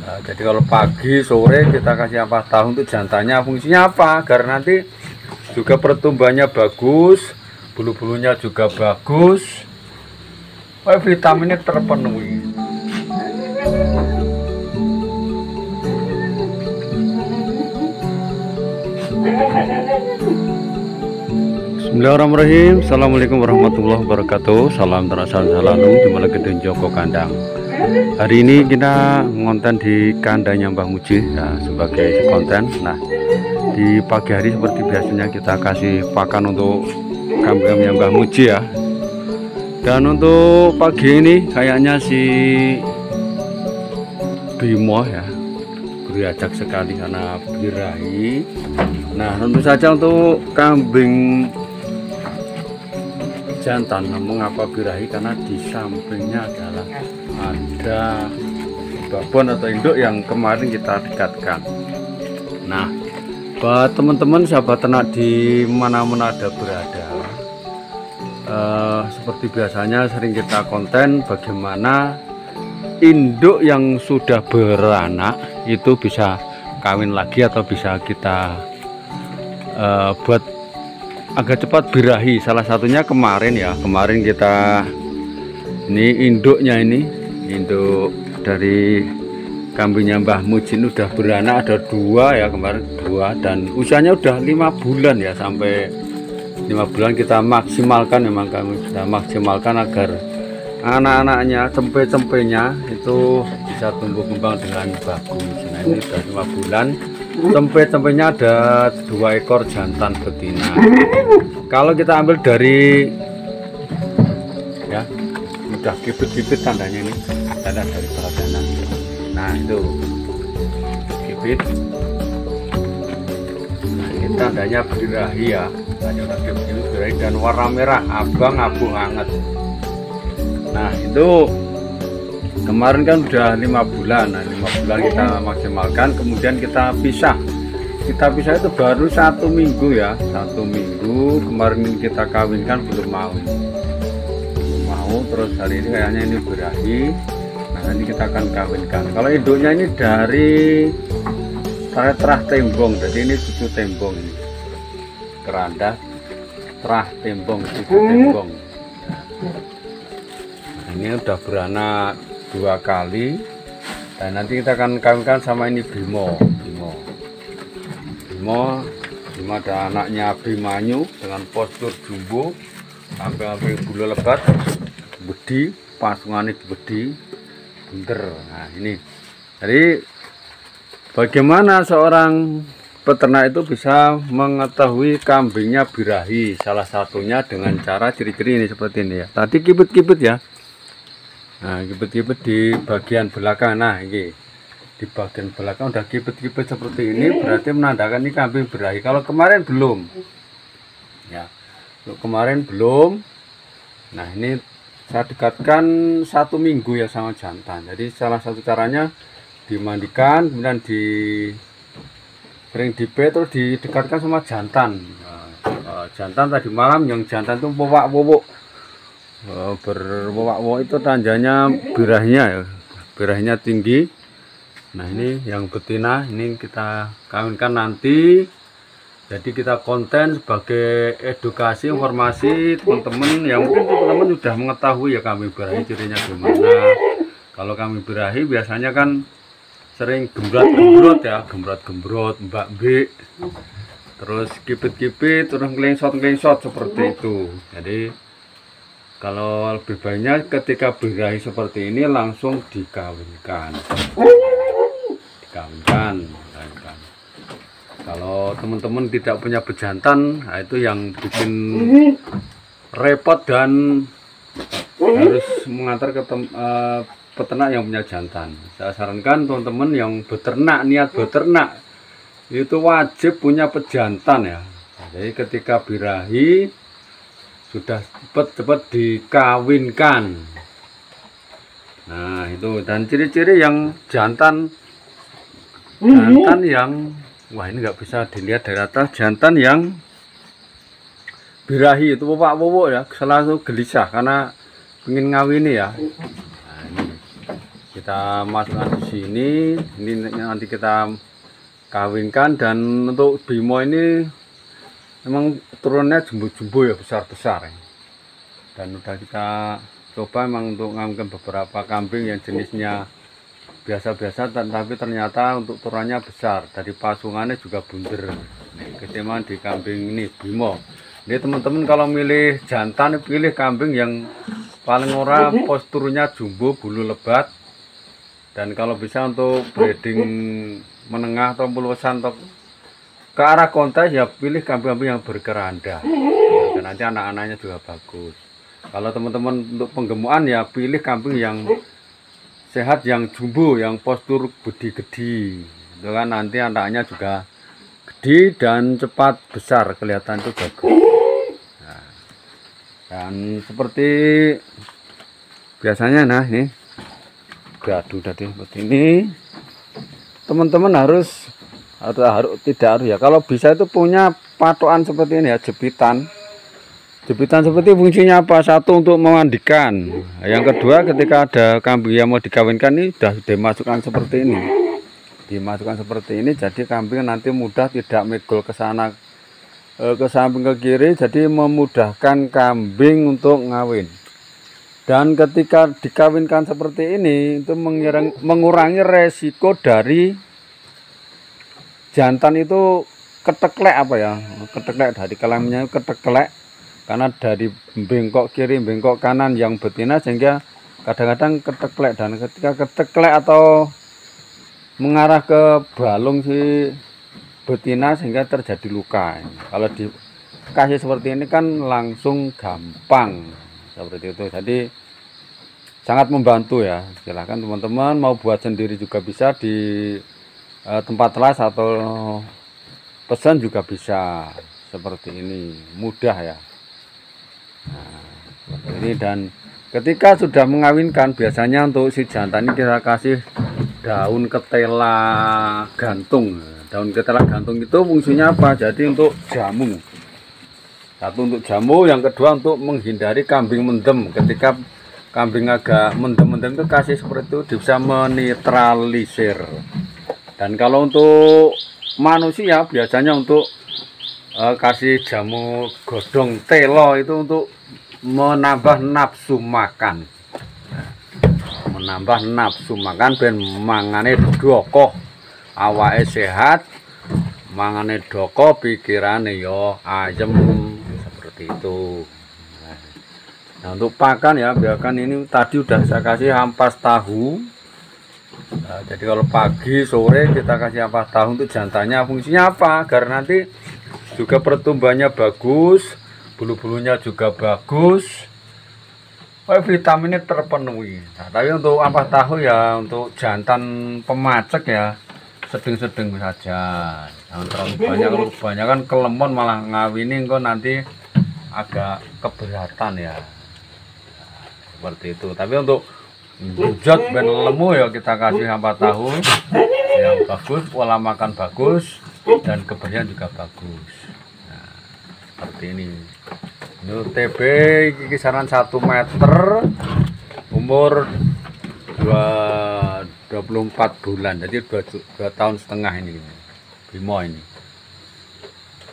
Nah, jadi kalau pagi sore kita kasih apa tahu untuk jantannya, fungsinya apa? Agar nanti juga pertumbuhannya bagus, bulu-bulunya juga bagus, vitaminnya terpenuhi. Bismillahirrahmanirrahim. Assalamualaikum warahmatullahi wabarakatuh. Salam terasa selalu di Gedung Joko Kandang. Hari ini kita ngonten di kandangnya Mbah Muji ya, sebagai konten. Nah, di pagi hari seperti biasanya kita kasih pakan untuk kambingnya Mbah Muji ya. Dan untuk pagi ini kayaknya si Bimo ya beriajak sekali karena birahi. Nah, tentu saja untuk kambing jantan, mengapa birahi? Karena di sampingnya adalah ada babon atau induk yang kemarin kita dekatkan. Nah, buat teman-teman sahabat ternak di mana-mana ada berada, seperti biasanya sering kita konten bagaimana induk yang sudah beranak itu bisa kawin lagi atau bisa kita buat agak cepat birahi. Salah satunya kemarin ya, kemarin kita ini induknya, ini induk dari kambingnya Mbah Muji udah beranak, ada 2 ya, kemarin 2, dan usianya udah 5 bulan ya. Sampai 5 bulan kita maksimalkan, memang kami sudah maksimalkan agar anak-anaknya, cempe-cempenya itu bisa tumbuh kembang dengan bagus. Nah, ini sudah 5 bulan, cempe-cempenya ada 2 ekor jantan betina. Kalau kita ambil dari ya, udah kibit-kibit tandanya, ini tanda dari peradanan. Nah, itu kibit. Nah, ini tandanya birahi ya, tandanya udah kibit birahi dan warna merah abang abu hangat. Nah, itu kemarin kan udah 5 bulan. Nah, 5 bulan kita maksimalkan, kemudian kita pisah. Kita pisah itu baru 1 minggu ya, 1 minggu. Kemarin kita kawinkan belum mau, terus hari ini kayaknya ini birahi. Nah, ini kita akan kawinkan. Kalau induknya ini dari terah tembong, jadi ini cucu tembong, ini keranda terah tembong, cucu tembong. Nah, ini udah beranak 2 kali, dan nanti kita akan kawinkan sama ini Bimo ada anaknya Bimanyu dengan postur jumbo, sampai bulu lebat, bedi, pasungannya bedi, bunder. Nah, ini jadi bagaimana seorang peternak itu bisa mengetahui kambingnya birahi? Salah satunya dengan cara ciri-ciri ini seperti ini ya. Tadi kibit-kibit ya. Nah, kibit-kibit di bagian belakang. Nah, ini di bagian belakang udah kibit-kibit seperti ini, berarti menandakan ini kambing birahi. Kalau kemarin belum ya, kalau kemarin belum. Nah, ini saya dekatkan 1 minggu ya sama jantan. Jadi salah satu caranya dimandikan, kemudian sering terus didekatkan sama jantan. Nah, jantan tadi malam yang jantan itu wowak-wowok, berwowak-wowok itu tandanya birahinya ya, birahinya tinggi. Nah, ini yang betina, ini kita kawinkan nanti. Jadi kita konten sebagai edukasi, informasi teman-teman yang mungkin teman-teman sudah mengetahui ya kambing birahi cirinya gimana. Kalau kambing birahi biasanya kan sering gembrot-gembrot ya, gembrot-gembrot, mbak B, terus kipit-kipit, terus ngelengsot-ngelengsot seperti itu. Jadi kalau lebih banyak ketika birahi seperti ini langsung dikawinkan. Kalau teman-teman tidak punya bejantan, nah itu yang bikin repot dan harus mengantar ke peternak yang punya jantan. Saya sarankan teman-teman yang beternak, niat beternak itu wajib punya pejantan ya. Jadi ketika birahi sudah cepat-cepat dikawinkan. Nah, itu, dan ciri-ciri yang jantan yang wah, ini nggak bisa dilihat dari atas. Jantan yang birahi itu wowak-wowok ya, selalu gelisah karena ingin ngawini ya. Nah, ini kita masukkan di sini. Ini nanti kita kawinkan. Dan untuk Bimo ini memang turunnya jumbo-jumbo ya, besar-besar ya. Dan udah kita coba memang untuk ngawinkan beberapa kambing yang jenisnya biasa-biasa, tapi ternyata untuk turunnya besar. Dari pasungannya juga bunder. Ketimbang di kambing ini Bimo. Ini teman-teman kalau milih jantan, pilih kambing yang paling ora posturnya jumbo, bulu lebat. Dan kalau bisa untuk breeding menengah atau pulusan atau ke arah kontes ya pilih kambing-kambing yang berkeranda. Dan nanti anak-anaknya juga bagus. Kalau teman-teman untuk penggemukan ya pilih kambing yang sehat, yang jumbo, yang postur gede-gede. Itu kan nanti anaknya juga gede dan cepat besar, kelihatan itu bagus. Dan seperti biasanya, nah ini gaduh tadi seperti ini. Teman-teman harus tidak harus ya. Kalau bisa itu punya patokan seperti ini ya, jepitan. Jepitan seperti fungsinya apa? Satu untuk memandikan. Yang kedua ketika ada kambing yang mau dikawinkan ini sudah dimasukkan seperti ini. Dimasukkan seperti ini jadi kambing nanti mudah tidak megol ke sana ke samping ke kiri, jadi memudahkan kambing untuk ngawin. Dan ketika dikawinkan seperti ini itu mengurangi resiko dari jantan itu keteklek apa ya, keteklek dari kelaminnya keteklek karena dari bengkok kiri bengkok kanan yang betina, sehingga kadang-kadang keteklek. Dan ketika keteklek atau mengarah ke balung si betina sehingga terjadi luka. Kalau dikasih seperti ini kan langsung gampang seperti itu. Jadi sangat membantu ya. Silahkan teman-teman mau buat sendiri juga bisa di tempat las atau pesan juga bisa seperti ini, mudah ya. Nah, seperti ini. Dan ketika sudah mengawinkan biasanya untuk si jantan ini kita kasih daun ketela gantung. Daun ketela gantung itu fungsinya apa? Jadi untuk jamu. Satu untuk jamu, yang kedua untuk menghindari kambing mendem. Ketika kambing agak mendem-mendem itu kasih seperti itu bisa menetralisir. Dan kalau untuk manusia biasanya untuk kasih jamu godong telo itu untuk menambah nafsu makan. Menambah nafsu makan ben mangane dokoh, awake sehat, mangane doko, pikirane yo ayem, seperti itu. Nah, untuk pakan ya, biarkan ini tadi udah saya kasih ampas tahu. Nah, jadi kalau pagi sore kita kasih ampas tahu untuk jantannya, fungsinya apa? Agar nanti juga pertumbuhannya bagus, bulu-bulunya juga bagus, vitaminnya terpenuhi. Nah, tapi untuk ampas tahu ya untuk jantan pemacek ya sedang-sedang saja, jangan terlalu banyak. Kalau kebanyakan kelemon malah ngawini kok nanti agak keberatan ya. Nah, seperti itu. Tapi untuk bujat ben lemu ya kita kasih ampas tahu yang bagus, pola makan bagus, dan kebersihan juga bagus. Nah, seperti ini. Ini TB kisaran 1 meter, umur 24 bulan, jadi 2 tahun setengah ini Bimo ini.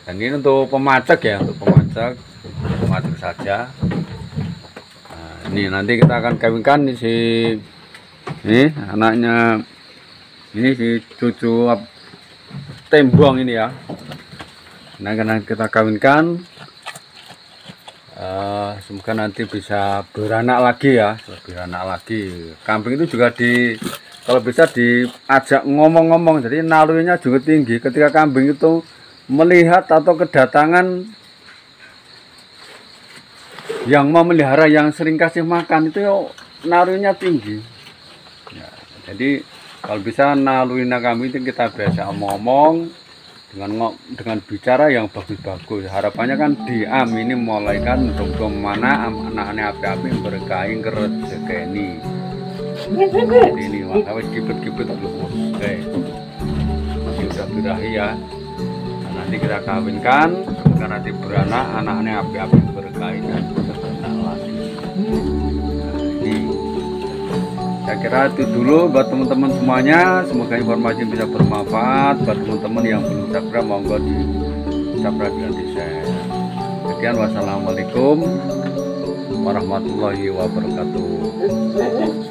Dan ini untuk pemacek ya, untuk pemacek saja. Nah, ini nanti kita akan kawinkan ini anaknya, ini si cucu tembong ini ya. Nah, karena kita kawinkan, semoga nanti bisa beranak lagi ya, beranak lagi. Kambing itu juga kalau bisa diajak ngomong-ngomong, jadi nalurinya juga tinggi. Ketika kambing itu melihat atau kedatangan yang mau melihara, yang sering kasih makan, itu nalurinya tinggi ya. Jadi kalau bisa nalurinya kambing itu kita biasa ngomong dengan bicara yang bagus-bagus. Harapannya kan diam ini mulai kan dong mana anak-anak api-api berkain kerejekeni ini makanya kipet-kipet belum oke, masih udah birahi ya. Nah, nanti kita kawinkan, semoga nanti beranak, anak-anak api-api berkain dan beranak lagi. Nah, ini saya Saya kira itu dulu buat teman-teman semuanya. Semoga informasi bisa bermanfaat. Buat teman-teman yang belum subscribe, monggo di subscribe dan di share. Sekian, wassalamualaikum warahmatullahi wabarakatuh.